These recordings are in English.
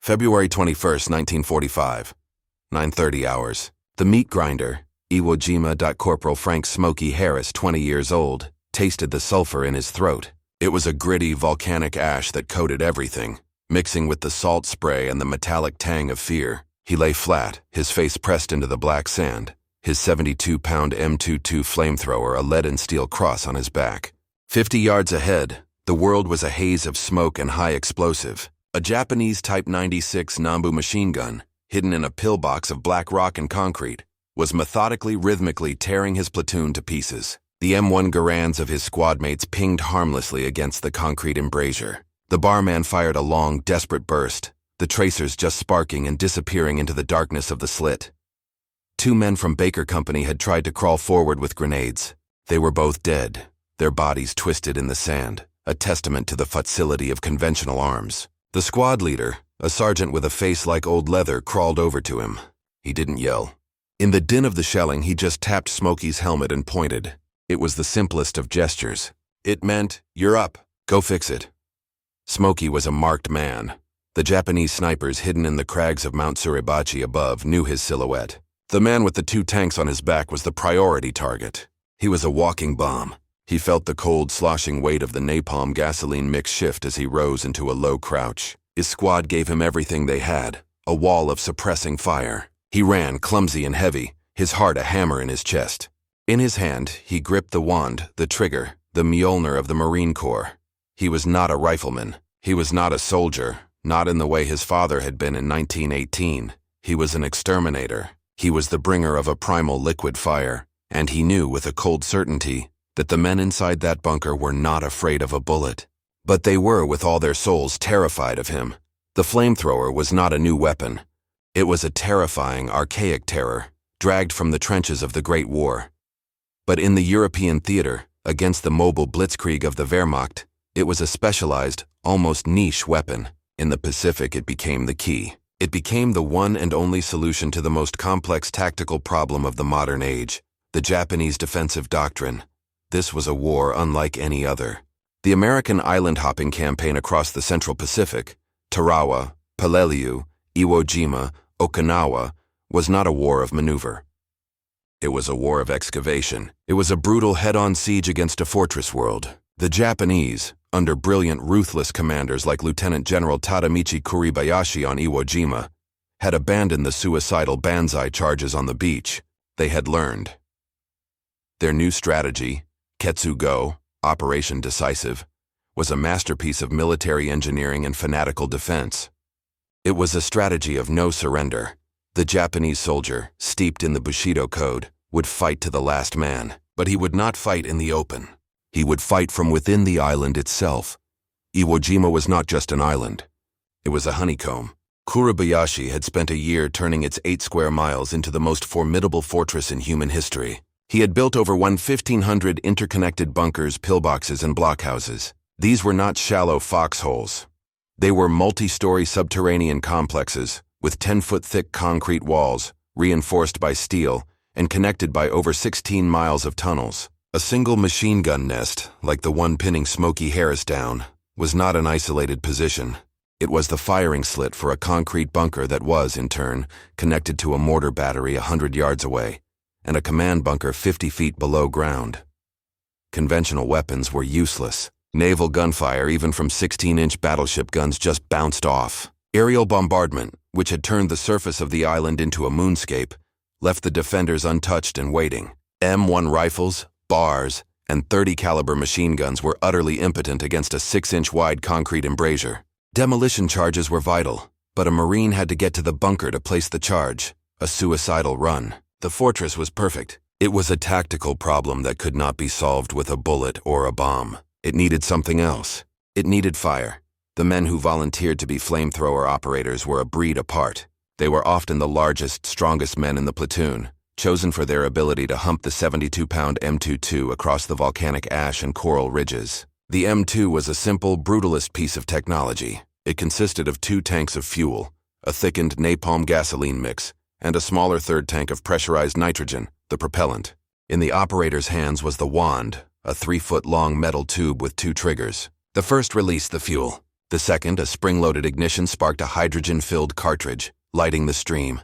February 21st, 1945, 9:30 hours. The meat grinder, Iwo Jima. Corporal Frank Smokey Harris, 20 years old, tasted the sulfur in his throat. It was a gritty volcanic ash that coated everything, mixing with the salt spray and the metallic tang of fear. He lay flat, his face pressed into the black sand, his 72-pound M2 Flamethrower a lead and steel cross on his back. 50 yards ahead, the world was a haze of smoke and high explosive. A Japanese Type 96 Nambu machine gun, hidden in a pillbox of black rock and concrete, was methodically, rhythmically tearing his platoon to pieces. The M1 Garands of his squad mates pinged harmlessly against the concrete embrasure. The barman fired a long, desperate burst, the tracers just sparking and disappearing into the darkness of the slit. 2 men from Baker Company had tried to crawl forward with grenades. They were both dead, their bodies twisted in the sand, a testament to the futility of conventional arms. The squad leader, a sergeant with a face like old leather, crawled over to him. He didn't yell. In the din of the shelling, he just tapped Smokey's helmet and pointed. It was the simplest of gestures. It meant, "You're up. Go fix it." Smokey was a marked man. The Japanese snipers hidden in the crags of Mount Suribachi above knew his silhouette. The man with the 2 tanks on his back was the priority target. He was a walking bomb. He felt the cold, sloshing weight of the napalm gasoline mix shift as he rose into a low crouch. His squad gave him everything they had, a wall of suppressing fire. He ran, clumsy and heavy, his heart a hammer in his chest. In his hand, he gripped the wand, the trigger, the Mjolnir of the Marine Corps. He was not a rifleman. He was not a soldier, not in the way his father had been in 1918. He was an exterminator. He was the bringer of a primal liquid fire, and he knew with a cold certainty that the men inside that bunker were not afraid of a bullet. But they were, with all their souls, terrified of him. The flamethrower was not a new weapon. It was a terrifying, archaic terror, dragged from the trenches of the Great War. But in the European theater, against the mobile blitzkrieg of the Wehrmacht, it was a specialized, almost niche weapon. In the Pacific, it became the key. It became the one and only solution to the most complex tactical problem of the modern age, the Japanese defensive doctrine. This was a war unlike any other. The American island-hopping campaign across the Central Pacific, Tarawa, Peleliu, Iwo Jima, Okinawa, was not a war of maneuver. It was a war of excavation. It was a brutal head-on siege against a fortress world. The Japanese, under brilliant, ruthless commanders like Lieutenant General Tadamichi Kuribayashi on Iwo Jima, had abandoned the suicidal banzai charges on the beach. They had learned. Their new strategy, Ketsu-go, Operation Decisive, was a masterpiece of military engineering and fanatical defense. It was a strategy of no surrender. The Japanese soldier, steeped in the Bushido Code, would fight to the last man, but he would not fight in the open. He would fight from within the island itself. Iwo Jima was not just an island. It was a honeycomb. Kuribayashi had spent a year turning its 8 square miles into the most formidable fortress in human history. He had built over 1,500 interconnected bunkers, pillboxes, and blockhouses. These were not shallow foxholes. They were multi-story subterranean complexes with 10-foot thick concrete walls, reinforced by steel, and connected by over 16 miles of tunnels. A single machine gun nest, like the one pinning Smokey Harris down, was not an isolated position. It was the firing slit for a concrete bunker that was, in turn, connected to a mortar battery 100 yards away, and a command bunker 50 feet below ground. Conventional weapons were useless. Naval gunfire, even from 16-inch battleship guns, just bounced off. Aerial bombardment, which had turned the surface of the island into a moonscape, left the defenders untouched and waiting. M1 rifles, bars, and .30 caliber machine guns were utterly impotent against a 6-inch wide concrete embrasure. Demolition charges were vital, but a Marine had to get to the bunker to place the charge, a suicidal run. The fortress was perfect. It was a tactical problem that could not be solved with a bullet or a bomb. It needed something else. It needed fire. The men who volunteered to be flamethrower operators were a breed apart. They were often the largest, strongest men in the platoon, chosen for their ability to hump the 72-pound M2 across the volcanic ash and coral ridges. The M2 was a simple, brutalist piece of technology. It consisted of 2 tanks of fuel, a thickened napalm gasoline mix, and a smaller third tank of pressurized nitrogen, the propellant. In the operator's hands was the wand, a 3-foot-long metal tube with 2 triggers. The first released the fuel. The second, a spring-loaded ignition, sparked a hydrogen-filled cartridge, lighting the stream.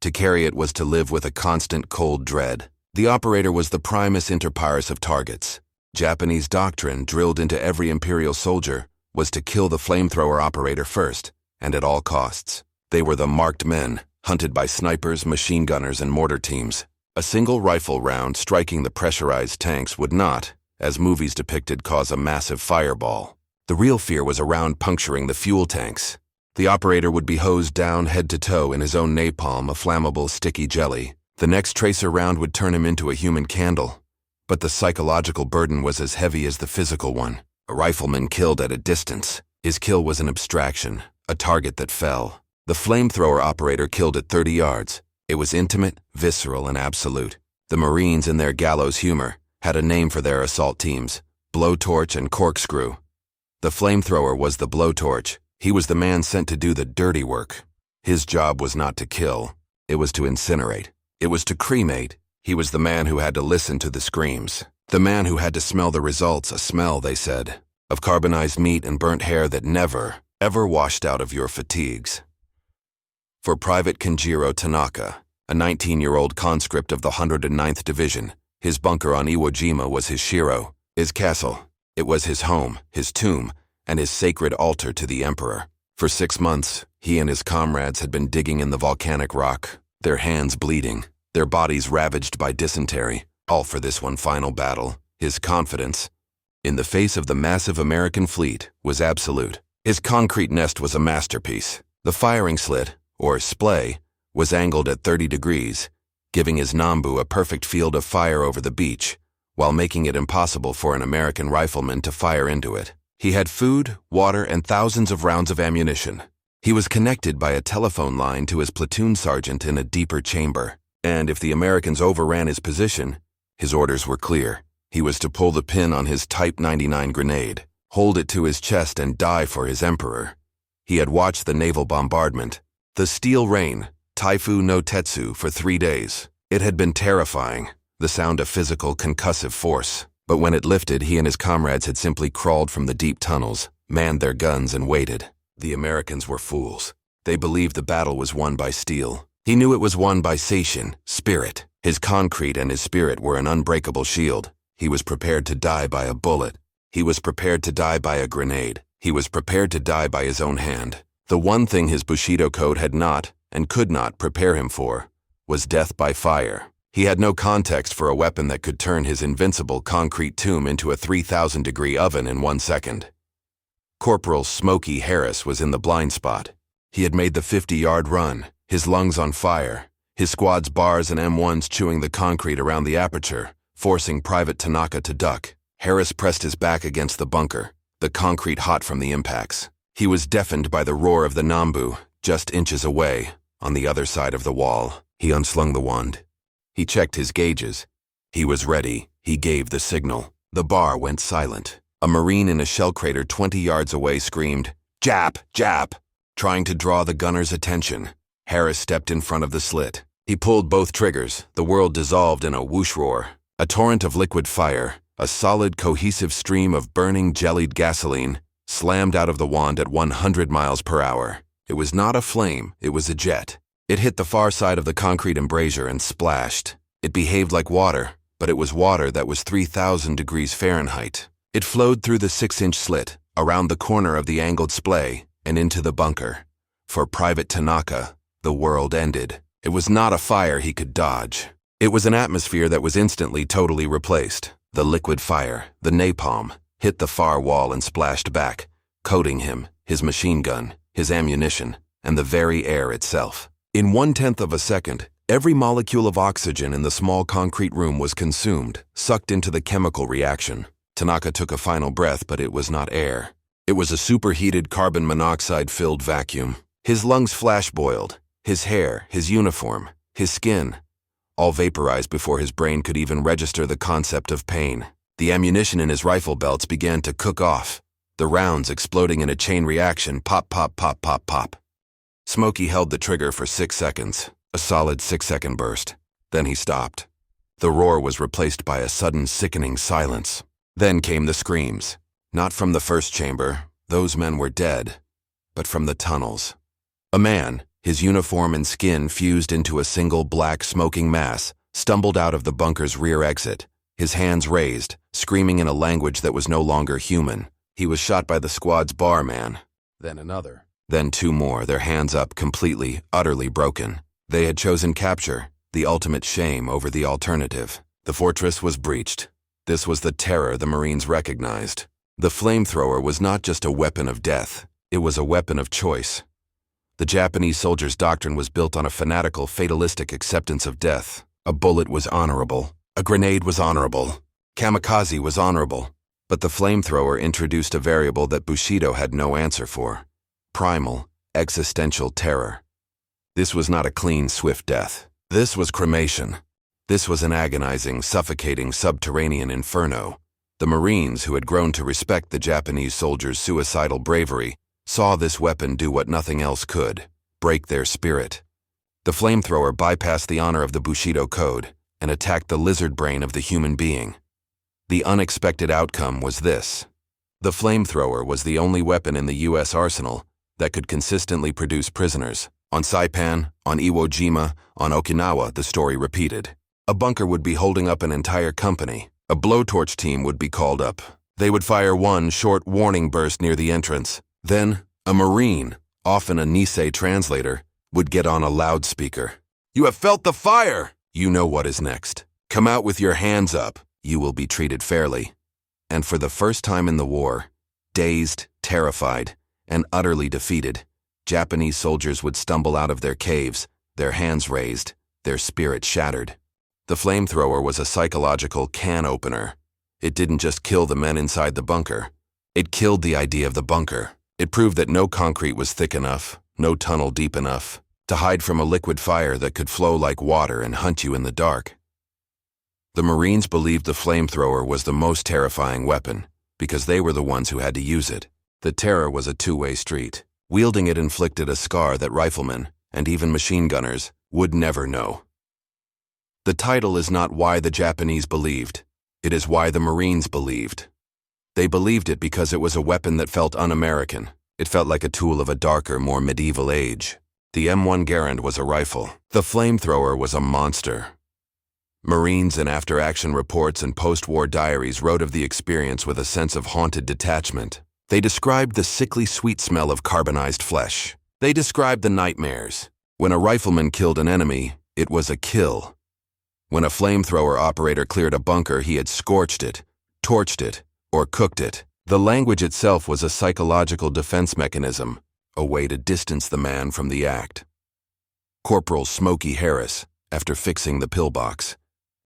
To carry it was to live with a constant cold dread. The operator was the primus inter pares of targets. Japanese doctrine, drilled into every imperial soldier, was to kill the flamethrower operator first, and at all costs. They were the marked men, hunted by snipers, machine gunners, and mortar teams. A single rifle round striking the pressurized tanks would not, as movies depicted, cause a massive fireball. The real fear was a round puncturing the fuel tanks. The operator would be hosed down head to toe in his own napalm, a flammable, sticky jelly. The next tracer round would turn him into a human candle. But the psychological burden was as heavy as the physical one. A rifleman killed at a distance. His kill was an abstraction, a target that fell. The flamethrower operator killed at 30 yards. It was intimate, visceral, and absolute. The Marines, in their gallows humor, had a name for their assault teams: blowtorch and corkscrew. The flamethrower was the blowtorch. He was the man sent to do the dirty work. His job was not to kill. It was to incinerate. It was to cremate. He was the man who had to listen to the screams. The man who had to smell the results, a smell, they said, of carbonized meat and burnt hair that never, ever washed out of your fatigues. For Private Kenjiro Tanaka, a 19-year-old conscript of the 109th Division, his bunker on Iwo Jima was his shiro, his castle. It was his home, his tomb, and his sacred altar to the emperor. For 6 months, he and his comrades had been digging in the volcanic rock, their hands bleeding, their bodies ravaged by dysentery, all for this one final battle. His confidence, in the face of the massive American fleet, was absolute. His concrete nest was a masterpiece. The firing slit, or splay, was angled at 30 degrees, giving his Nambu a perfect field of fire over the beach, while making it impossible for an American rifleman to fire into it. He had food, water, and thousands of rounds of ammunition. He was connected by a telephone line to his platoon sergeant in a deeper chamber, and if the Americans overran his position, his orders were clear. He was to pull the pin on his Type 99 grenade, hold it to his chest, and die for his emperor. He had watched the naval bombardment, the steel rain, Taifu no Tetsu, for 3 days. It had been terrifying, the sound of physical concussive force. But when it lifted, he and his comrades had simply crawled from the deep tunnels, manned their guns, and waited. The Americans were fools. They believed the battle was won by steel. He knew it was won by Seishin, spirit. His concrete and his spirit were an unbreakable shield. He was prepared to die by a bullet. He was prepared to die by a grenade. He was prepared to die by his own hand. The one thing his Bushido code had not, and could not, prepare him for, was death by fire. He had no context for a weapon that could turn his invincible concrete tomb into a 3,000-degree oven in 1 second. Corporal Smokey Harris was in the blind spot. He had made the 50-yard run, his lungs on fire, his squad's bars and M1s chewing the concrete around the aperture, forcing Private Tanaka to duck. Harris pressed his back against the bunker, the concrete hot from the impacts. He was deafened by the roar of the Nambu, just inches away, on the other side of the wall. He unslung the wand. He checked his gauges. He was ready. He gave the signal. The bar went silent. A Marine in a shell crater 20 yards away screamed, "Jap! Jap!" trying to draw the gunner's attention. Harris stepped in front of the slit. He pulled both triggers. The world dissolved in a whoosh roar. A torrent of liquid fire, a solid, cohesive stream of burning, jellied gasoline, slammed out of the wand at 100 miles per hour. It was not a flame, it was a jet. It hit the far side of the concrete embrasure and splashed. It behaved like water, but it was water that was 3,000 degrees Fahrenheit. It flowed through the 6-inch slit, around the corner of the angled splay, and into the bunker. For Private Tanaka, the world ended. It was not a fire he could dodge. It was an atmosphere that was instantly totally replaced. The liquid fire, the napalm, hit the far wall and splashed back, coating him, his machine gun, his ammunition, and the very air itself. In 1/10 of a second, every molecule of oxygen in the small concrete room was consumed, sucked into the chemical reaction. Tanaka took a final breath, but it was not air. It was a superheated carbon monoxide-filled vacuum. His lungs flash-boiled, his hair, his uniform, his skin, all vaporized before his brain could even register the concept of pain. The ammunition in his rifle belts began to cook off, the rounds exploding in a chain reaction, pop, pop, pop, pop, pop. Smokey held the trigger for 6 seconds, a solid 6-second burst. Then he stopped. The roar was replaced by a sudden sickening silence. Then came the screams, not from the first chamber, Those men were dead, but from the tunnels. A man, his uniform and skin fused into a single black smoking mass, stumbled out of the bunker's rear exit, his hands raised, screaming in a language that was no longer human. He was shot by the squad's barman. Then another. Then two more, their hands up, completely, utterly broken. They had chosen capture, the ultimate shame over the alternative. The fortress was breached. This was the terror the Marines recognized. The flamethrower was not just a weapon of death, it was a weapon of choice. The Japanese soldiers' doctrine was built on a fanatical, fatalistic acceptance of death. A bullet was honorable. A grenade was honorable. Kamikaze was honorable. But the flamethrower introduced a variable that Bushido had no answer for. Primal, existential terror. This was not a clean, swift death. This was cremation. This was an agonizing, suffocating, subterranean inferno. The Marines, who had grown to respect the Japanese soldiers' suicidal bravery, saw this weapon do what nothing else could: break their spirit. The flamethrower bypassed the honor of the Bushido code and attacked the lizard brain of the human being. The unexpected outcome was this. The flamethrower was the only weapon in the U.S. arsenal that could consistently produce prisoners. On Saipan, on Iwo Jima, on Okinawa, the story repeated. A bunker would be holding up an entire company. A blowtorch team would be called up. They would fire one short warning burst near the entrance. Then, a Marine, often a Nisei translator, would get on a loudspeaker. "You have felt the fire! You know what is next. Come out with your hands up. You will be treated fairly." And for the first time in the war, dazed, terrified, and utterly defeated, Japanese soldiers would stumble out of their caves, their hands raised, their spirit shattered. The flamethrower was a psychological can opener. It didn't just kill the men inside the bunker. It killed the idea of the bunker. It proved that no concrete was thick enough, no tunnel deep enough, to hide from a liquid fire that could flow like water and hunt you in the dark. The Marines believed the flamethrower was the most terrifying weapon because they were the ones who had to use it. The terror was a two-way street. Wielding it inflicted a scar that riflemen, and even machine gunners, would never know. The title is not why the Japanese believed. It is why the Marines believed. They believed it because it was a weapon that felt un-American. It felt like a tool of a darker, more medieval age. The M1 Garand was a rifle. The flamethrower was a monster. Marines in after-action reports and post-war diaries wrote of the experience with a sense of haunted detachment. They described the sickly sweet smell of carbonized flesh. They described the nightmares. When a rifleman killed an enemy, it was a kill. When a flamethrower operator cleared a bunker, he had scorched it, torched it, or cooked it. The language itself was a psychological defense mechanism, a way to distance the man from the act. Corporal Smokey Harris, after fixing the pillbox,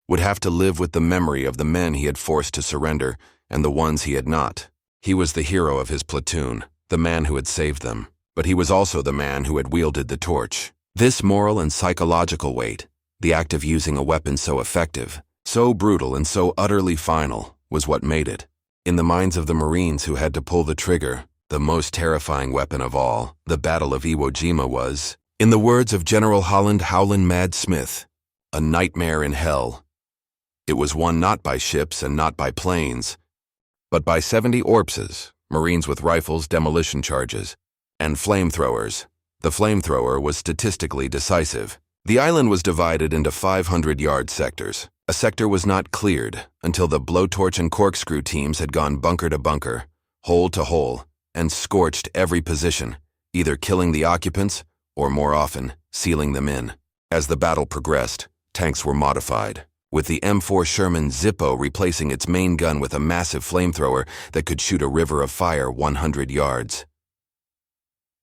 would have to live with the memory of the men he had forced to surrender and the ones he had not. He was the hero of his platoon, the man who had saved them, but he was also the man who had wielded the torch. This moral and psychological weight, the act of using a weapon so effective, so brutal and so utterly final, was what made it. In the minds of the Marines who had to pull the trigger, the most terrifying weapon of all, the Battle of Iwo Jima was, in the words of General Holland Howlin' Mad Smith, a nightmare in hell. It was won not by ships and not by planes, but by 70 Orpses, Marines with rifles, demolition charges, and flamethrowers. The flamethrower was statistically decisive. The island was divided into 500-yard sectors. A sector was not cleared until the blowtorch and corkscrew teams had gone bunker to bunker, hole to hole, and scorched every position, either killing the occupants or, more often, sealing them in. As the battle progressed, tanks were modified, with the M4 Sherman Zippo replacing its main gun with a massive flamethrower that could shoot a river of fire 100 yards.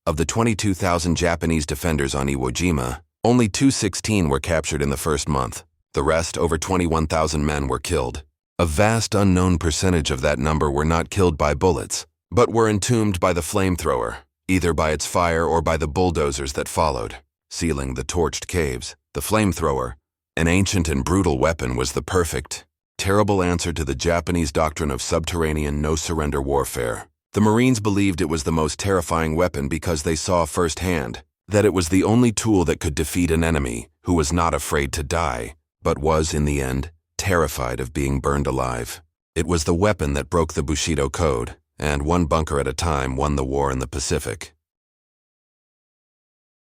Of the 22,000 Japanese defenders on Iwo Jima, only 216 were captured in the first month. The rest, over 21,000 men, were killed. A vast unknown percentage of that number were not killed by bullets, but were entombed by the flamethrower, either by its fire or by the bulldozers that followed, sealing the torched caves. The flamethrower, an ancient and brutal weapon, was the perfect, terrible answer to the Japanese doctrine of subterranean no-surrender warfare. The Marines believed it was the most terrifying weapon because they saw firsthand that it was the only tool that could defeat an enemy who was not afraid to die, but was, in the end, terrified of being burned alive. It was the weapon that broke the Bushido code, and one bunker at a time won the war in the Pacific.